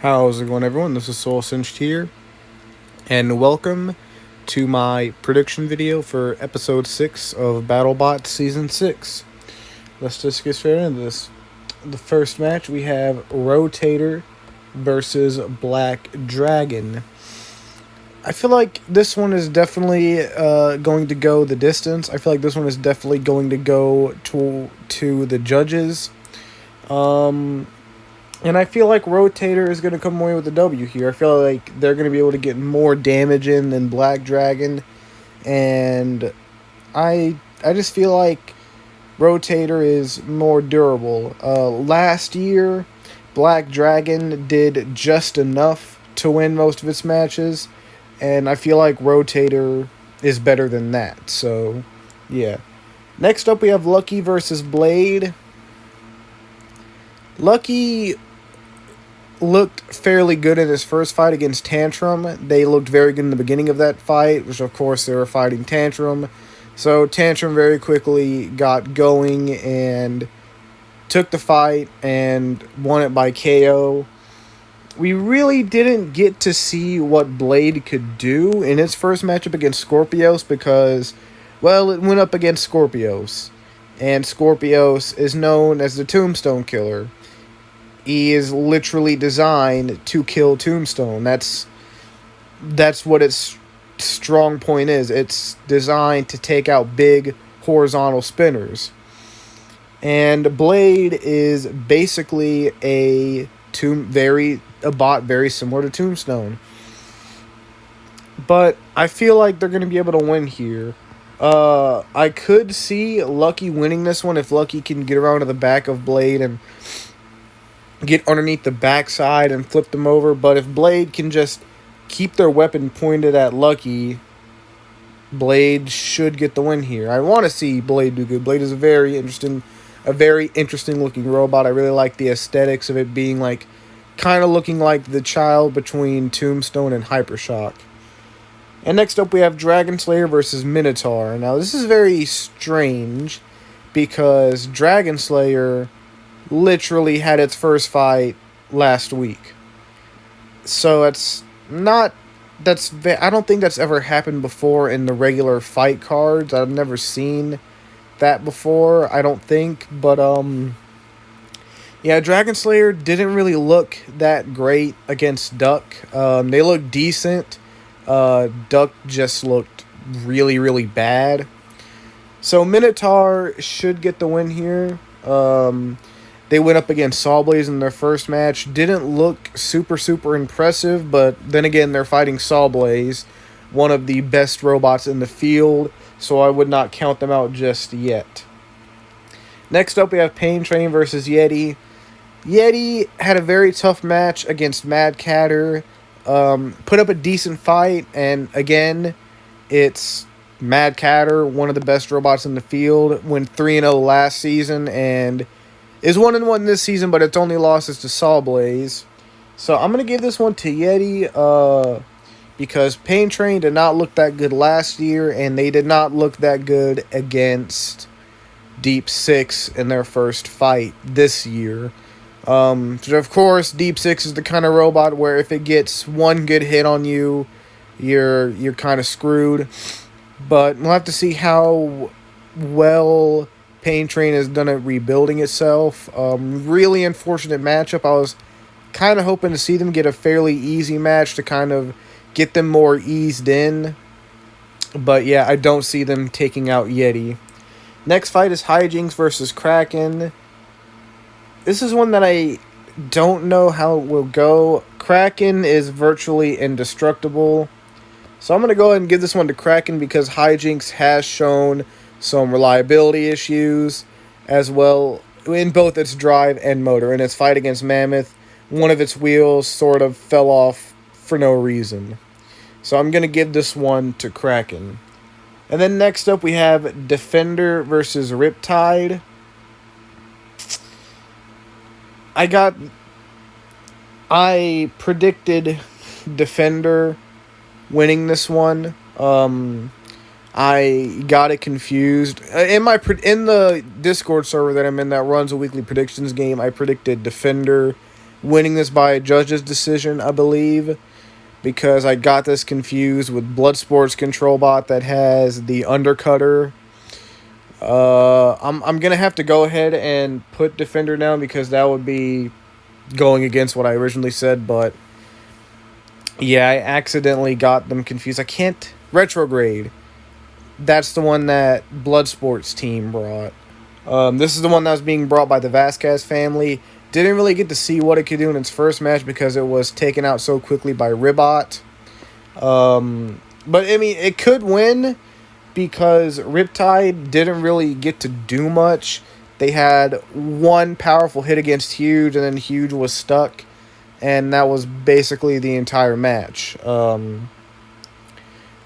How's it going, everyone? This is Soul Cinched here, and welcome to my prediction video for episode 6 of Battlebots Season 6. Let's just get straight into this. The first match, we have Rotator versus Black Dragon. I feel like this one is definitely going to go the distance. I feel like this one is definitely going to go to the judges. And I feel like Rotator is going to come away with the W here. I feel like they're going to be able to get more damage in than Black Dragon. And I just feel like Rotator is more durable. Last year, Black Dragon did just enough to win most of its matches. And I feel like Rotator is better than that. So, yeah. Next up, we have Lucky versus Blade. Lucky looked fairly good in his first fight against Tantrum. They looked very good in the beginning of that fight, which of course they were fighting Tantrum. So Tantrum very quickly got going and took the fight and won it by KO. We really didn't get to see what Blade could do in its first matchup against Scorpios because, well, it went up against Scorpios. And Scorpios is known as the Tombstone Killer. He is literally designed to kill Tombstone. That's what its strong point is. It's designed to take out big horizontal spinners. And Blade is basically a bot very similar to Tombstone. But I feel like they're going to be able to win here. I could see Lucky winning this one if Lucky can get around to the back of Blade and get underneath the backside and flip them over. But if Blade can just keep their weapon pointed at Lucky, Blade should get the win here. I want to see Blade do good. Blade is a very interesting looking robot. I really like the aesthetics of it being like kind of looking like the child between Tombstone and Hypershock. And next up we have Dragon Slayer versus Minotaur. Now this is very strange because Dragon Slayer literally had its first fight last week. So I don't think that's ever happened before in the regular fight cards. I've never seen that before, I don't think. But yeah, Dragon Slayer didn't really look that great against Duck. They looked decent. Duck just looked really, really bad. So Minotaur should get the win here. They went up against Sawblaze in their first match. Didn't look super, super impressive, but then again, they're fighting Sawblaze, one of the best robots in the field, so I would not count them out just yet. Next up, we have Pain Train versus Yeti. Yeti had a very tough match against Mad Catter. Put up a decent fight, and again, it's Mad Catter, one of the best robots in the field, went 3-0 last season, and is 1-1 this season, but its only losses to Sawblaze. So I'm going to give this one to Yeti because Pain Train did not look that good last year, and they did not look that good against Deep Six in their first fight this year. So of course, Deep Six is the kind of robot where if it gets one good hit on you, you're kind of screwed. But we'll have to see how well Pain Train has done at rebuilding itself. Really unfortunate matchup. I was kind of hoping to see them get a fairly easy match to kind of get them more eased in. But yeah, I don't see them taking out Yeti. Next fight is Hijinx versus Kraken. This is one that I don't know how it will go. Kraken is virtually indestructible. So I'm going to go ahead and give this one to Kraken because Hijinx has shown some reliability issues as well in both its drive and motor. In its fight against Mammoth, one of its wheels sort of fell off for no reason. So I'm going to give this one to Kraken. And then next up we have Defender versus Riptide. I predicted Defender winning this one. I got it confused. In the Discord server that I'm in that runs a weekly predictions game, I predicted Defender winning this by a judge's decision, I believe, because I got this confused with Bloodsports control bot that has the undercutter. I'm gonna have to go ahead and put Defender down because that would be going against what I originally said, but yeah, I accidentally got them confused. I can't... Retrograde. That's the one that Bloodsports team brought. This is the one that was being brought by the Vasquez family. Didn't really get to see what it could do in its first match because it was taken out so quickly by Ribot. But, I mean, it could win because Riptide didn't really get to do much. They had one powerful hit against Huge, and then Huge was stuck. And that was basically the entire match.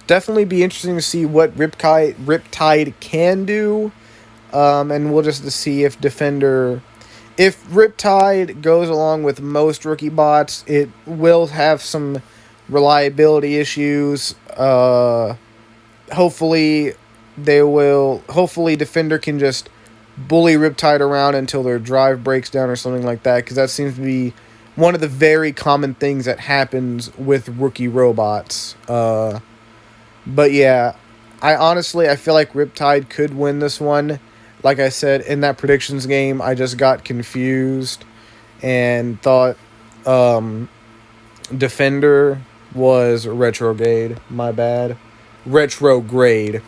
Definitely be interesting to see what Riptide can do. And we'll just see if Defender... If Riptide goes along with most rookie bots, it will have some reliability issues. Hopefully Defender can just bully Riptide around until their drive breaks down or something like that, because that seems to be one of the very common things that happens with rookie robots. But yeah, I feel like Riptide could win this one. Like I said, in that predictions game, I just got confused and thought Defender was Retrogade. My bad. Retrograde.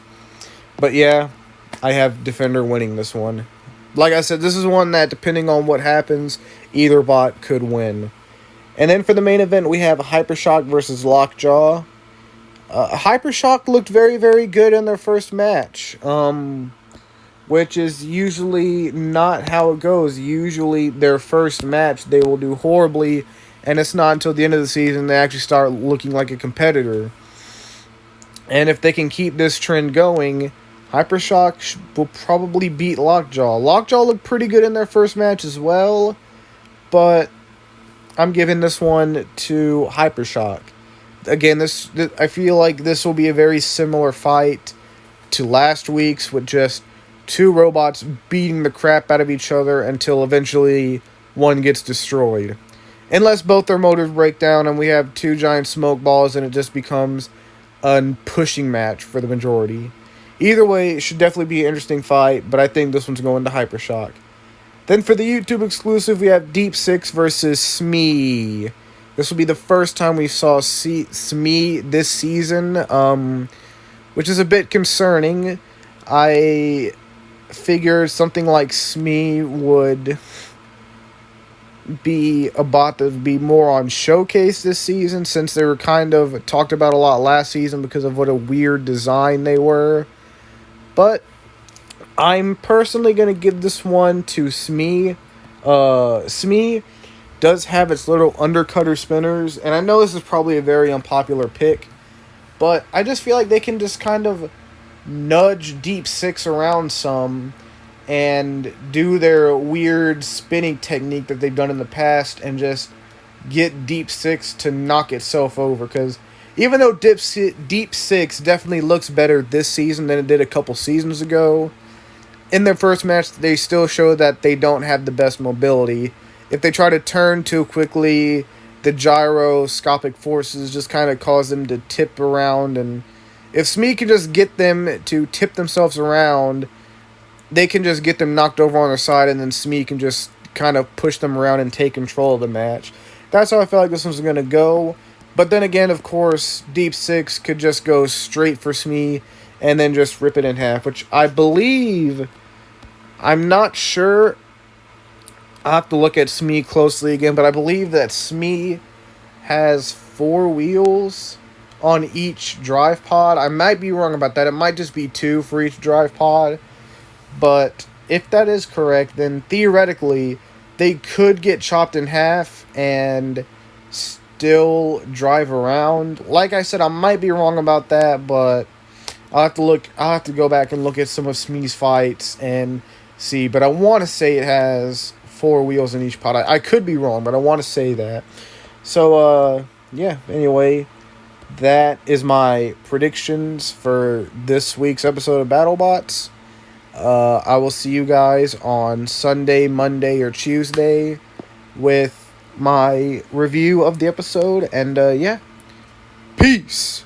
But yeah, I have Defender winning this one. Like I said, this is one that, depending on what happens, either bot could win. And then for the main event, we have Hypershock versus Lockjaw. Hypershock looked very, very good in their first match. Which is usually not how it goes. Usually their first match, they will do horribly, and it's not until the end of the season they actually start looking like a competitor. And if they can keep this trend going, Hypershock will probably beat Lockjaw. Lockjaw looked pretty good in their first match as well, but I'm giving this one to Hypershock. Again, I feel like this will be a very similar fight to last week's, with just two robots beating the crap out of each other until eventually one gets destroyed. Unless both their motors break down and we have two giant smoke balls and it just becomes a pushing match for the majority. Either way, it should definitely be an interesting fight, but I think this one's going to Hypershock. Then for the YouTube exclusive, we have Deep Six versus Smee. This will be the first time we saw Smee this season, which is a bit concerning. I figured something like Smee would be a bot that would be more on showcase this season, since they were kind of talked about a lot last season because of what a weird design they were. But I'm personally going to give this one to Smee. Smee does have its little undercutter spinners, and I know this is probably a very unpopular pick, but I just feel like they can just kind of nudge Deep Six around some and do their weird spinning technique that they've done in the past and just get Deep Six to knock itself over. Because even though Deep Six definitely looks better this season than it did a couple seasons ago, in their first match they still show that they don't have the best mobility. If they try to turn too quickly, the gyroscopic forces just kind of cause them to tip around, and if Smee can just get them to tip themselves around, they can just get them knocked over on their side, and then Smee can just kind of push them around and take control of the match. That's how I feel like this one's going to go. But then again, of course, Deep Six could just go straight for Smee and then just rip it in half, which I believe... I'm not sure. I'll have to look at Smee closely again, but I believe that Smee has 4 wheels on each drive pod. I might be wrong about that. It might just be 2 for each drive pod. But if that is correct, then theoretically they could get chopped in half and still drive around. Like I said, I might be wrong about that, but I'll have to go back and look at some of Smee's fights and see. But I want to say it has 4 wheels in each pod. I could be wrong, but I want to say that. So, yeah, anyway, that is my predictions for this week's episode of Battlebots. I will see you guys on Sunday, Monday, or Tuesday with my review of the episode. And yeah, peace.